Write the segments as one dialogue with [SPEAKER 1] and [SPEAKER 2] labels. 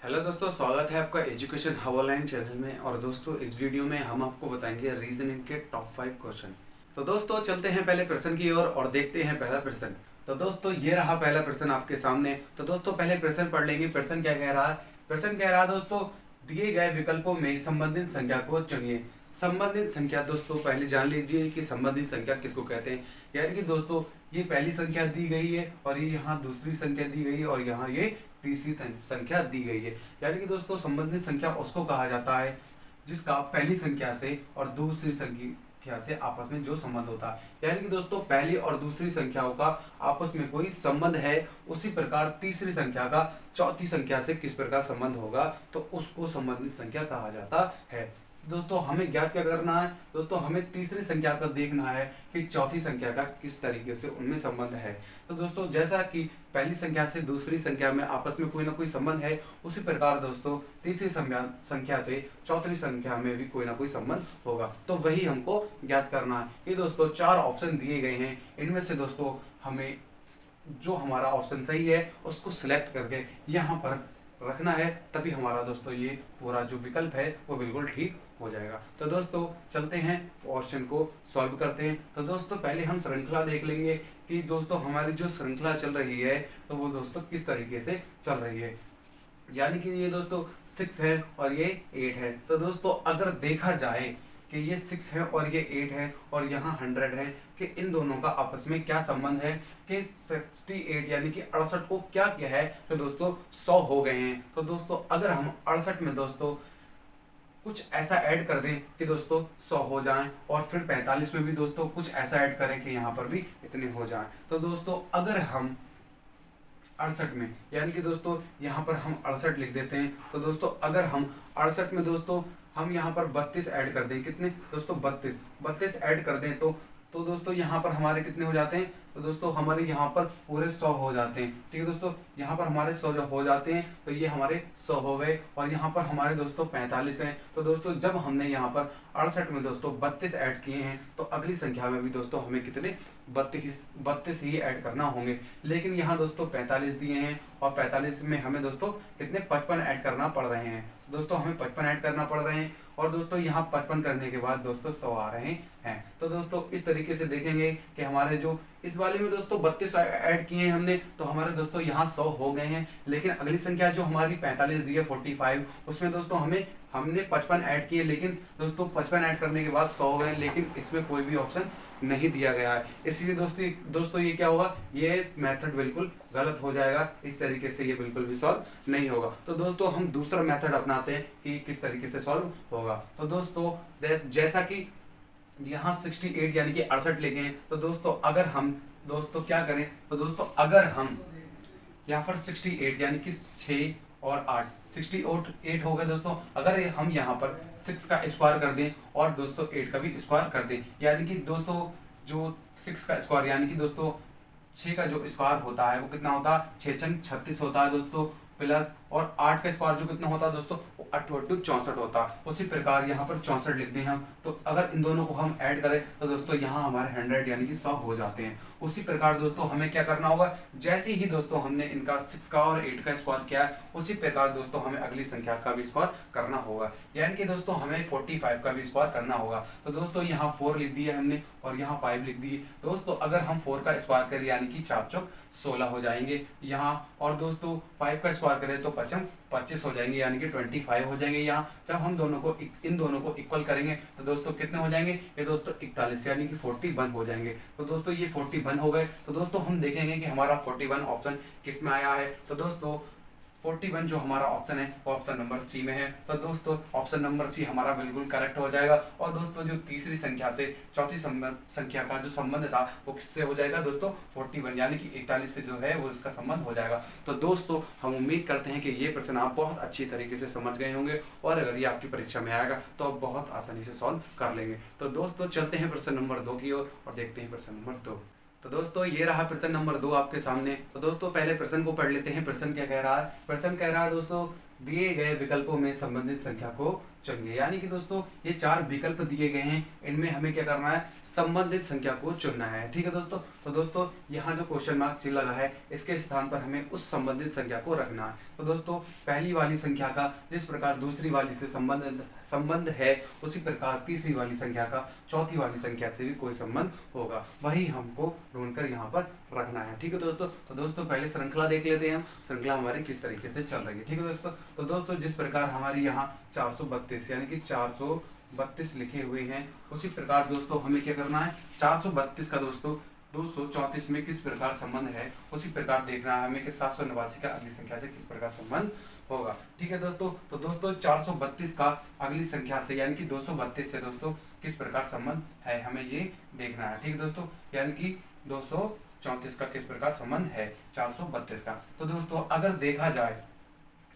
[SPEAKER 1] Hello दोस्तों, स्वागत है आपका एजुकेशन हवालाइन चैनल में। और दोस्तों इस वीडियो में हम आपको बताएंगे रीजनिंग के टॉप 5 क्वेश्चन। तो दोस्तों चलते हैं पहले प्रश्न की ओर और देखते हैं पहला प्रश्न। तो दोस्तों ये रहा पहला प्रश्न आपके सामने। तो दोस्तों पहले प्रश्न पढ़ लेंगे। प्रश्न क्या कह रहा है? प्रश्न कह रहा है दोस्तों, दिए गए विकल्पों में संबंधित संख्या को चुनिए। संबंधित संख्या दोस्तों पहले जान लीजिए कि संबंधित संख्या किसको कहते हैं। यानी कि दोस्तों ये पहली संख्या दी गई है और ये यहाँ दूसरी संख्या दी गई है और यहाँ ये तीसरी संख्या दी गई है। यानी कि दोस्तों संबंधित संख्या उसको कहा जाता है जिसका पहली संख्या से और दूसरी संख्या से आपस में जो संबंध होता है। यानी कि दोस्तों पहली और दूसरी संख्याओं का आपस में कोई संबंध है, उसी प्रकार तीसरी संख्या का चौथी संख्या से किस प्रकार संबंध होगा तो उसको संबंधित संख्या कहा जाता है। दोस्तों हमें ज्ञात क्या करना है? दोस्तों हमें तीसरी संख्या का देखना है कि चौथी संख्या का किस तरीके से उनमें संबंध है। तो दोस्तों जैसा कि पहली संख्या से दूसरी संख्या में आपस में कोई ना कोई संबंध है, उसी प्रकार दोस्तों तीसरी संख्या से चौथी संख्या में भी कोई ना कोई संबंध होगा। तो वही हमको ज्ञात करना है। ये दोस्तों 4 ऑप्शन दिए गए हैं। इनमें से दोस्तों हमें जो हमारा ऑप्शन सही है उसको सिलेक्ट करके यहाँ पर रखना है, तभी हमारा दोस्तों ये पूरा जो विकल्प है वो बिल्कुल ठीक हो जाएगा। तो दोस्तों चलते हैं क्वेश्चन को सॉल्व करते हैं। तो दोस्तों पहले हम श्रृंखला देख लेंगे कि दोस्तों हमारी जो श्रृंखला चल रही है तो वो दोस्तों किस तरीके से चल रही है। यानी कि ये दोस्तों 6 है और ये 8 है। तो दोस्तों अगर देखा जाए कि ये 6 है और ये 8 है और यहाँ 100 है कि इन दोनों का आपस में क्या संबंध है कि 68 यानी कि 68 को क्या किया है तो दोस्तों 100 हो गए हैं। तो दोस्तों अगर हम 68 में दोस्तों कुछ ऐसा ऐड कर दें कि दोस्तों 100 हो जाएं और फिर 45 में भी दोस्तों कुछ ऐसा ऐड करें कि यहाँ पर भी इतने हो जाएं। तो दोस्तों अगर हम 68 में यानी कि दोस्तों यहाँ पर हम 68 लिख देते हैं। तो दोस्तों अगर हम 68 में दोस्तों हम यहाँ पर 32 ऐड कर दें, कितने दोस्तों 32 ऐड कर दें तो दोस्तों यहाँ पर हमारे कितने हो जाते हैं? तो दोस्तों हमारे यहाँ पर पूरे 100 हो जाते हैं। ठीक है दोस्तों, यहाँ पर हमारे 100 जब हो जाते हैं तो ये हमारे 100 हो गए और यहाँ पर हमारे दोस्तों 45 हैं। तो दोस्तों जब हमने यहाँ पर 68 में दोस्तों 32 ऐड किए हैं तो अगली संख्या में भी दोस्तों हमें कितने 32 ही ऐड करना होंगे। लेकिन यहाँ दोस्तों 45 दिए हैं और 45 में हमें दोस्तों कितने 55 ऐड करना पड़ रहे हैं। दोस्तों हमें 55 ऐड करना पड़ रहे हैं और दोस्तों यहाँ 55 करने के बाद दोस्तों 100 आ रहे हैं। तो दोस्तों इस तरीके से देखेंगे कि हमारे जो इस वाले में दोस्तों 32 ऐड किए हैं हमने तो हमारे दोस्तों यहाँ 100 हो गए हैं। लेकिन अगली संख्या जो हमारी 45 दी है 45, उसमें दोस्तों हमने 55 ऐड किए, लेकिन दोस्तों 55 ऐड करने के बाद 100 हो गए, लेकिन इसमें कोई भी ऑप्शन नहीं दिया गया है। इसलिए दोस्तों ये क्या होगा? ये मेथड बिल्कुल गलत हो जाएगा। इस तरीके से ये बिल्कुल भी सॉल्व नहीं होगा। तो दोस्तों हम दूसरा मेथड अपनाते हैं कि किस तरीके से सॉल्व होगा। तो दोस्तों जैसा कि यहाँ 68 यानी कि 68 लेके हैं, तो दोस्तों अगर हम दोस्तों क्या करें तो दोस्तों अगर हम यहाँ पर 68 यानी कि 6 और 8 68 हो गए दोस्तों। अगर हम यहाँ पर 6 का स्क्वायर कर दें और दोस्तों 8 का भी स्क्वायर कर दें, यानी कि दोस्तों जो 6 का स्क्वायर यानी कि दोस्तों 6 का जो स्क्वायर होता है वो कितना होता है? 6 छंग 36 होता है दोस्तों, प्लस और 8 का स्क्वायर जो कितना होता है दोस्तों? 8 64 होता है। उसी प्रकार यहाँ पर 64 लिख दें हम। तो अगर इन दोनों को हम ऐड करें तो दोस्तों यहाँ हमारे 100 यानी कि 100 हो जाते हैं। उसी प्रकार दोस्तों हमें क्या करना होगा? जैसे ही दोस्तों हमने इनका 6 का और 8 का स्क्वायर किया है, उसी प्रकार दोस्तों हमें अगली संख्या का भी स्क्वायर करना होगा। यानी कि दोस्तों हमें 45 का भी स्क्वायर करना होगा। तो दोस्तों यहाँ 4 लिख दिया हमने और यहाँ 5 लिख दिए। दोस्तों अगर हम 4 का स्क्वायर करें यानी कि 4 चौक 16 हो जाएंगे यहाँ, और दोस्तों 5 का स्क्वायर करें तो 5 25 हो जाएंगे यानी कि 25 हो जाएंगे यहाँ। जब हम इन दोनों को इक्वल करेंगे तो दोस्तों कितने हो जाएंगे? ये दोस्तों 41 यानी कि 41 हो जाएंगे। तो दोस्तों ये 41 हो गए। तो दोस्तों हम देखेंगे कि हमारा 41 ऑप्शन किस में आया है। तो दोस्तों 41 जो हमारा ऑप्शन है वो ऑप्शन नंबर सी में है। तो दोस्तों ऑप्शन नंबर सी हमारा बिल्कुल करेक्ट हो जाएगा। और दोस्तों जो तीसरी संख्या से चौथी संख्या का जो संबंध था वो किससे हो जाएगा दोस्तों? 41 यानी कि 41 से जो है वो इसका संबंध हो जाएगा। तो दोस्तों हम उम्मीद करते हैं कि ये प्रश्न आप बहुत अच्छी तरीके से समझ गए होंगे और अगर ये आपकी परीक्षा में आएगा तो आप बहुत आसानी से सॉल्व कर लेंगे। तो दोस्तों चलते हैं प्रश्न नंबर 2 की ओर और देखते हैं प्रश्न नंबर 2। तो दोस्तों ये रहा प्रश्न नंबर 2 आपके सामने। तो दोस्तों पहले प्रश्न को पढ़ लेते हैं। प्रश्न क्या कह रहा है? प्रश्न कह रहा है दोस्तों, दिए गए विकल्पों में संबंधित संख्या को चुनिए। यानी कि दोस्तों ये 4 विकल्प दिए गए हैं, इनमें हमें क्या करना है, संबंधित संख्या को चुनना है। ठीक है दोस्तों। तो दोस्तों यहाँ जो क्वेश्चन मार्क चिन्ह लगा है, इसके स्थान पर हमें उस संबंधित संख्या को रखना है। तो दोस्तों पहली वाली संख्या का जिस प्रकार दूसरी वाली से संबंध है, उसी प्रकार तीसरी वाली संख्या का चौथी वाली संख्या से भी कोई संबंध होगा, वही हमको ढूंढकर यहाँ पर रखना है। ठीक है दोस्तों। तो दोस्तों पहले श्रृंखला देख लेते हैं हम, श्रृंखला हमारी किस तरीके से चल रही है। ठीक है दोस्तों। तो दोस्तों जिस प्रकार हमारी यहाँ 432 यानी कि 432 लिखे हुए हैं, उसी प्रकार दोस्तों हमें क्या करना है, 432 का दोस्तों 234 में किस प्रकार संबंध है, उसी प्रकार देखना है हमें कि 789 का अगली संख्या से किस प्रकार संबंध होगा। ठीक है दोस्तों। तो दोस्तों 432 का अगली संख्या से यानी कि 232 से दोस्तों किस प्रकार संबंध है, हमें ये देखना है। ठीक है दोस्तों। यानी कि 234 का किस प्रकार संबंध है 432 का। तो दोस्तों अगर देखा जाए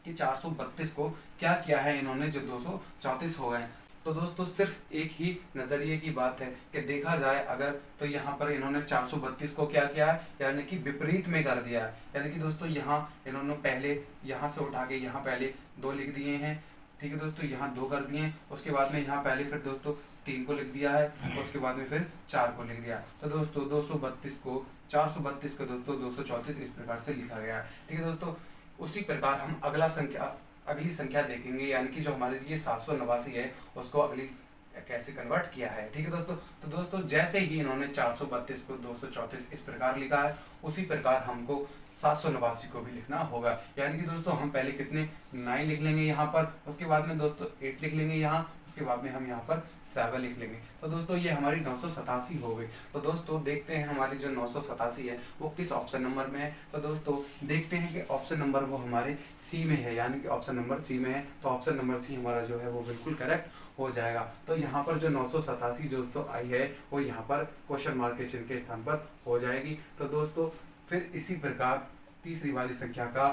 [SPEAKER 1] कि 432 को क्या किया है इन्होंने, जो 234 हो गए, तो दोस्तों सिर्फ एक ही नजरिए की बात है कि देखा जाए अगर, तो यहाँ पर इन्होंने 432 को क्या किया है, यानी कि विपरीत में कर दिया है। यानी कि दोस्तों यहाँ इन्होंने पहले यहाँ से उठा के यहाँ पहले 2 लिख दिए हैं। ठीक है दोस्तों। यहाँ 2 कर दिए, उसके बाद में यहाँ पहले फिर दोस्तों 3 को लिख दिया है, उसके बाद में फिर 4 को लिख दिया। तो दोस्तों 232 को 432 को दोस्तों 234 इस प्रकार से लिखा गया है। ठीक है दोस्तों। उसी प्रकार हम अगली संख्या देखेंगे, यानी कि जो हमारे लिए 789 है, उसको अगली कैसे कन्वर्ट किया है। ठीक है दोस्तों। तो दोस्तों जैसे ही इन्होंने 432 को 234 इस प्रकार लिखा है, उसी प्रकार हमको 789 को भी लिखना होगा। यानी कि दोस्तों हम पहले कितने 9 लिख लेंगे यहाँ पर, उसके बाद में दोस्तों 8 लिख लेंगे यहाँ, उसके बाद में हम यहाँ पर 7 लिख लेंगे। तो दोस्तों ये हमारी 987 हो गई। तो दोस्तों देखते हैं हमारी जो 987 है वो किस ऑप्शन नंबर में है। तो दोस्तों देखते हैं कि ऑप्शन नंबर वो हमारे सी में है, यानी कि ऑप्शन नंबर सी में है। तो ऑप्शन नंबर सी हमारा जो है वो बिल्कुल करेक्ट हो जाएगा। तो यहाँ पर जो 987 जो दोस्तों आई है वो यहाँ पर क्वेश्चन मार्क के चिन्ह के स्थान पर हो जाएगी। तो दोस्तों फिर इसी प्रकार तीसरी वाली संख्या का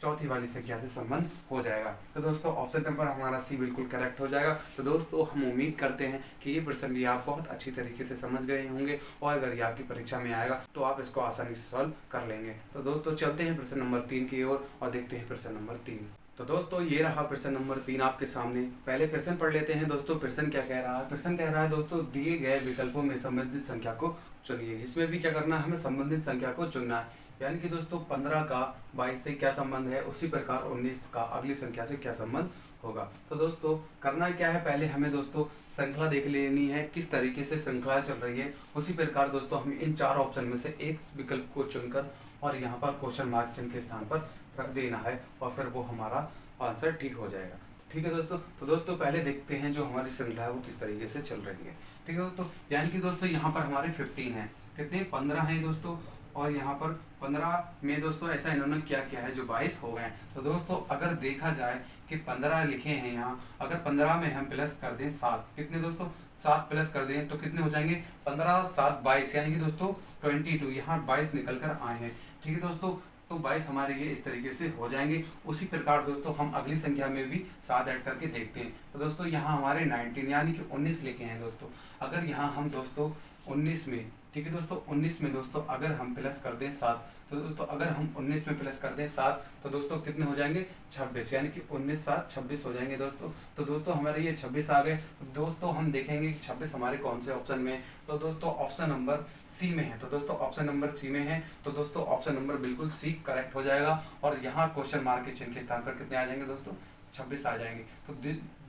[SPEAKER 1] चौथी वाली संख्या से संबंध हो जाएगा। तो दोस्तों ऑप्शन नंबर हमारा सी बिल्कुल करेक्ट हो जाएगा। तो दोस्तों हम उम्मीद करते हैं कि ये प्रश्न भी आप बहुत अच्छी तरीके से समझ गए होंगे, और अगर ये आपकी परीक्षा में आएगा तो आप इसको आसानी से सॉल्व कर लेंगे। तो दोस्तों चलते हैं प्रश्न नंबर 3 की ओर और देखते हैं प्रश्न नंबर 3। तो दोस्तों ये रहा प्रश्न नंबर 3 आपके सामने। पहले प्रश्न पढ़ लेते हैं दोस्तों। प्रश्न क्या कह रहा है, प्रश्न कह रहा है दोस्तों दिए गए विकल्पों में संबंधित संख्या को चुनिए। इसमें भी क्या करना है, हमें संबंधित संख्या को चुनना है। यानी कि दोस्तों 15 का 22 से क्या संबंध है, उसी प्रकार 19 का अगली संख्या से क्या संबंध होगा। तो दोस्तों करना क्या है, पहले हमें दोस्तों श्रृंखला देख लेनी है, किस तरीके से श्रृंखला चल रही है। उसी प्रकार दोस्तों हमें इन 4 ऑप्शन में से एक विकल्प को चुनकर और यहाँ पर क्वेश्चन मार्क चिन्ह के स्थान पर रख देना है, और फिर वो हमारा आंसर ठीक हो जाएगा। ठीक है दोस्तों। तो दोस्तों पहले देखते हैं जो हमारी श्रृंखला है वो किस तरीके से चल रही है। ठीक है दोस्तों। यानी कि दोस्तों यहाँ पर हमारे 15 है, कितने 15 हैं दोस्तों, और यहाँ पर 15 में दोस्तों ऐसा इन्होंने क्या किया है जो 22 हो गए। तो दोस्तों अगर देखा जाए कि 15 लिखे हैं यहाँ, अगर 15 में हम प्लस कर दें 7, कितने दोस्तों 7 प्लस कर दें तो कितने हो जाएंगे 15 7 22, यानी कि दोस्तों 22, यहाँ 22 निकल कर आए हैं। ठीक है दोस्तों। तो 22 हमारे ये इस तरीके से हो जाएंगे। उसी प्रकार दोस्तों हम अगली संख्या में भी 7 ऐड करके देखते हैं। तो दोस्तों यहाँ हमारे 19 यानी कि 19 लिखे हैं दोस्तों। अगर यहाँ हम दोस्तों 19 में, ठीक है दोस्तों 19 में दोस्तों अगर हम प्लस कर दें 7, तो दोस्तों अगर हम 19 में प्लस कर दें 7 तो दोस्तों कितने हो जाएंगे 26, यानी कि 19 7 26 हो जाएंगे दोस्तों। तो दोस्तों हमारे ये 26 आ गए। दोस्तों हम देखेंगे कि 26 हमारे कौन से ऑप्शन में है। तो दोस्तों ऑप्शन नंबर सी में है। तो दोस्तों ऑप्शन नंबर सी में है। तो दोस्तों ऑप्शन नंबर बिल्कुल सी करेक्ट हो जाएगा, और यहाँ क्वेश्चन मार्क के चिन्ह के स्थान पर कितने आ जाएंगे दोस्तों 26 आ जाएंगे। तो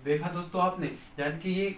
[SPEAKER 1] देखा दोस्तों आपने, यानी कि ये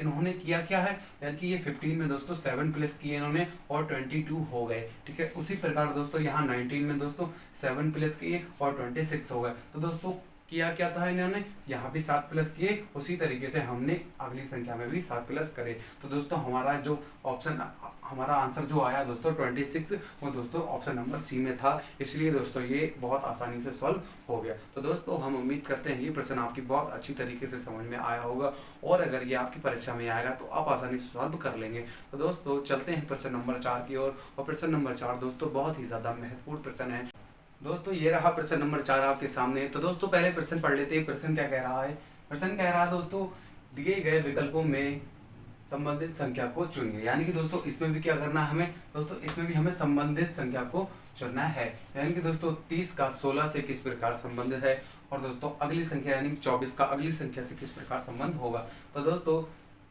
[SPEAKER 1] इन्होंने किया क्या है, यानी कि ये 15 में दोस्तों 7 प्लस किए इन्होंने और 22 हो गए। ठीक है। उसी प्रकार दोस्तों यहाँ 19 में दोस्तों 7 प्लस किए और 26 हो गए। तो दोस्तों किया क्या था इन्होंने, यहाँ भी 7 प्लस किए, उसी तरीके से हमने अगली संख्या में भी 7 प्लस करे। तो दोस्तों हमारा जो ऑप्शन, हमारा आंसर जो आया दोस्तों 26, वो दोस्तों ऑप्शन नंबर सी में था। इसलिए दोस्तों ये बहुत आसानी से सॉल्व हो गया। तो दोस्तों हम उम्मीद करते हैं ये प्रश्न आपकी बहुत अच्छी तरीके से समझ में आया होगा, और अगर ये आपकी परीक्षा में आएगा तो आप आसानी से सॉल्व कर लेंगे। तो दोस्तों चलते हैं प्रश्न नंबर 4 की ओर, और प्रश्न नंबर 4 दोस्तों बहुत ही ज्यादा महत्वपूर्ण प्रश्न है। दोस्तों ये रहा प्रश्न नंबर 4 आपके सामने। तो दोस्तों पहले प्रश्न पढ़ लेते हैं। प्रश्न क्या कह रहा है, प्रश्न कह रहा है दोस्तों दिए गए विकल्पों में संबंधित संख्या को चुनिए। यानी कि दोस्तों इसमें भी क्या करना है हमें, दोस्तों इसमें भी हमें संबंधित संख्या को चुनना है। यानी कि दोस्तों 30 का 16 से किस प्रकार संबंधित है, और दोस्तों अगली संख्या यानी कि 24 का अगली संख्या से किस प्रकार संबंध होगा। तो दोस्तों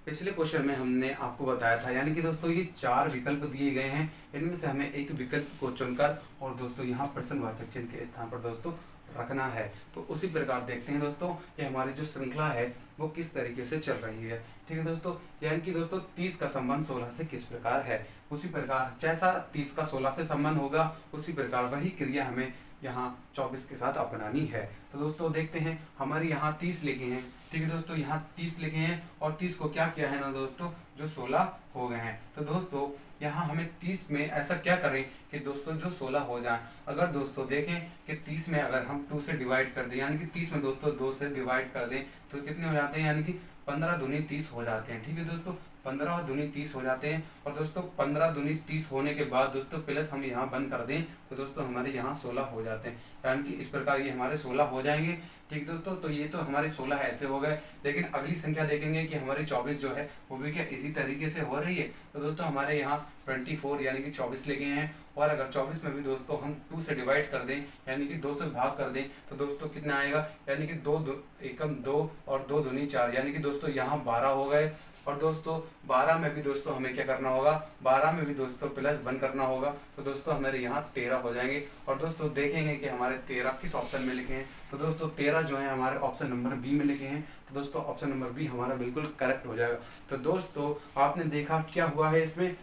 [SPEAKER 1] पिछले क्वेश्चन में हमने आपको बताया था, यानी कि दोस्तों ये 4 विकल्प दिए गए हैं, इनमें से हमें एक विकल्प को चुनकर और दोस्तों यहाँ प्रश्नवाचक चिन्ह के स्थान पर दोस्तों रखना है। तो उसी प्रकार देखते हैं दोस्तों ये हमारी जो श्रृंखला है वो किस तरीके से चल रही है। ठीक है दोस्तों, यानी कि दोस्तों 30 का संबंध 16 से किस प्रकार है, उसी प्रकार जैसा 30 का 16 से संबंध होगा उसी प्रकार वही क्रिया हमें यहाँ 24 के साथ अपनानी है। तो दोस्तों देखते हैं हमारे यहाँ 30 लिखे हैं। ठीक है दोस्तों, यहाँ 30 लिखे हैं और 30 को क्या किया है ना दोस्तों, जो 16 हो गए हैं। तो दोस्तों यहाँ हमें 30 में ऐसा क्या करें कि दोस्तों जो 16 हो जाए। अगर दोस्तों देखें कि 30 में अगर हम 2 से डिवाइड कर दें, यानी कि 30 में दोस्तों 2 से डिवाइड कर दें तो कितने हो जाते हैं, यानी कि 15 दूनी 30 हो जाते हैं। ठीक है दोस्तों, 15 दूनी 30 हो जाते हैं। और दोस्तों 15 दूनी 30 होने के बाद दोस्तों प्लस हम यहाँ बंद कर दें तो दोस्तों हमारे यहाँ 16 हो जाते हैं। यानी कि इस प्रकार ये हमारे 16 हो जाएंगे। ठीक दोस्तों, तो ये तो हमारे 16 ऐसे हो गए। लेकिन अगली संख्या देखेंगे कि हमारी 24 जो है वो भी क्या इसी तरीके से हो रही है। तो दोस्तों हमारे यहाँ 24 यानी कि 24 लेके हैं, और अगर 24 में भी दोस्तों हम 2 से डिवाइड कर दें यानी कि 2 से भाग कर दें तो दोस्तों कितना आएगा, यानी कि 2 एकम 2 और 2 दूनी 4, यानी कि दोस्तों यहाँ 12 हो गए। और दोस्तों 12 में भी दोस्तों हमें क्या करना होगा, 12 में भी दोस्तों प्लस 1 करना होगा। तो दोस्तों हमारे यहाँ 13 हो जाएंगे। और दोस्तों देखेंगे कि हमारे 13 किस ऑप्शन में लिखे हैं। तो दोस्तों 13 जो है हमारे ऑप्शन नंबर बी में लिखे हैं। तो दोस्तों ऑप्शन नंबर बी हमारा बिल्कुल करेक्ट हो जाएगा। तो दोस्तों आपने देखा क्या हुआ है इसमें,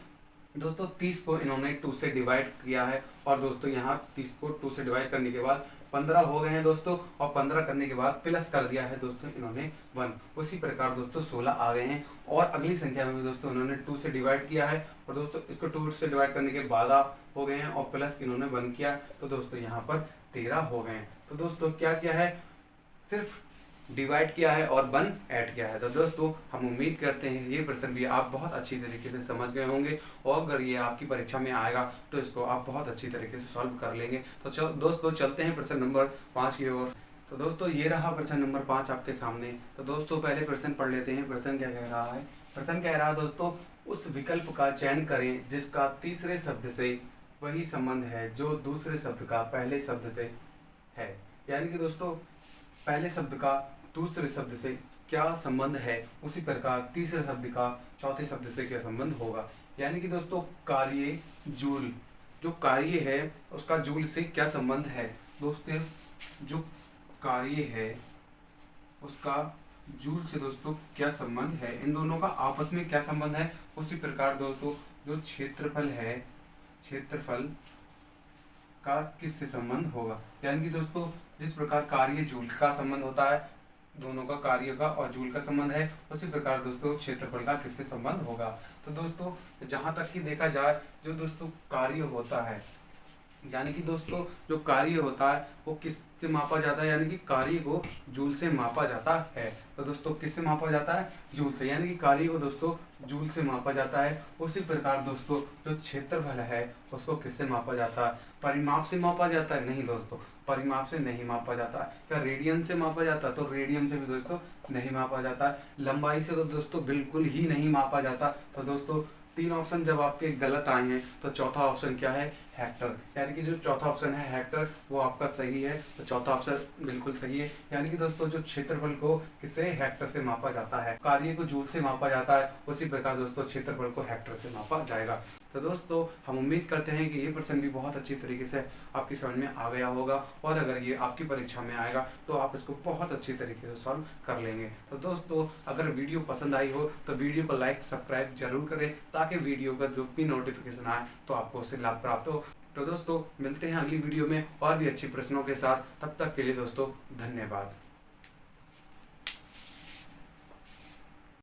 [SPEAKER 1] दोस्तों 30 को इन्होंने 2 से डिवाइड किया है, और दोस्तों यहाँ 30 को 2 से डिवाइड करने के बाद 15 हो गए हैं दोस्तों, और 15 करने के बाद प्लस कर दिया है दोस्तों इन्होंने 1। उसी प्रकार दोस्तों 16 आ गए हैं, और अगली संख्या में भी दोस्तों इन्होंने 2 से डिवाइड किया है, और दोस्तों इसको 2 से डिवाइड करने के बाद हो गए हैं, और प्लस इन्होंने 1 किया तो दोस्तों यहाँ पर 13 हो गए हैं। तो दोस्तों क्या किया है, सिर्फ डिवाइड किया है और 1 ऐड किया है। तो दोस्तों हम उम्मीद करते हैं ये प्रश्न भी आप बहुत अच्छी तरीके से समझ गए होंगे, और अगर ये आपकी परीक्षा में आएगा तो इसको आप बहुत अच्छी तरीके से सॉल्व कर लेंगे। तो दोस्तों चलते हैं प्रश्न नंबर 5 की ओर। तो दोस्तों ये रहा प्रश्न नंबर 5 आपके सामने। तो दोस्तों पहले प्रश्न पढ़ लेते हैं। प्रश्न क्या कह रहा है, प्रश्न कह रहा है दोस्तों उस विकल्प का चयन करें जिसका तीसरे शब्द से वही संबंध है जो दूसरे शब्द का पहले शब्द से है। यानी कि दोस्तों पहले शब्द का दूसरे शब्द से क्या संबंध है, उसी प्रकार तीसरे शब्द का चौथे शब्द से क्या संबंध होगा। यानी कि दोस्तों कार्य जूल, जो कार्य है उसका जूल से क्या संबंध है। दोस्तों जो कार्य है उसका जूल से दोस्तों क्या संबंध है, इन दोनों का आपस में क्या संबंध है। उसी प्रकार दोस्तों जो क्षेत्रफल है, क्षेत्रफल का किससे संबंध होगा। यानी कि दोस्तों जिस प्रकार कार्य जूल का संबंध होता है, दोनों का कार्य का और जूल का संबंध है, उसी प्रकार दोस्तों क्षेत्रफल का किससे संबंध होगा। तो दोस्तों जहां तक कि देखा जाए जो दोस्तों कार्य होता है, यानी कि दोस्तों जो कार्य होता है वो किससे मापा जाता है, यानी कि कार्य को जूल से मापा जाता है। तो दोस्तों किससे मापा जाता है, जूल से, यानी कि कार्य को दोस्तों जूल से मापा जाता है। उसी प्रकार दोस्तों जो क्षेत्रफल है उसको किससे मापा जाता है, परिमाप से मापा जाता है। नहीं दोस्तों परिमाप से नहीं मापा जाता। क्या रेडियन से मापा जाता, तो रेडियन से भी दोस्तों नहीं मापा जाता। लंबाई से तो दोस्तों बिल्कुल ही नहीं मापा जाता। तो दोस्तों 3 ऑप्शन जब आपके गलत आए हैं तो चौथा ऑप्शन क्या है, हेक्टर। यानी कि जो चौथा ऑप्शन है हेक्टर वो आपका सही है। तो चौथा ऑप्शन बिल्कुल सही है। यानी कि दोस्तों जो क्षेत्रफल को किससे, हेक्टर से मापा जाता है। कार्य को जूल से मापा जाता है, उसी प्रकार दोस्तों क्षेत्रफल को हेक्टर से मापा जाएगा। तो दोस्तों हम उम्मीद करते हैं कि ये प्रश्न भी बहुत अच्छी तरीके से आपकी समझ में आ गया होगा, और अगर ये आपकी परीक्षा में आएगा तो आप इसको बहुत अच्छी तरीके से सॉल्व कर लेंगे। तो दोस्तों अगर वीडियो पसंद आई हो तो वीडियो को लाइक सब्सक्राइब जरूर करें, ताकि वीडियो का जो भी नोटिफिकेशन आए तो आपको उससे लाभ प्राप्त हो। तो दोस्तों मिलते हैं अगली वीडियो में और भी अच्छी प्रश्नों के साथ। तब तक के लिए दोस्तों धन्यवाद।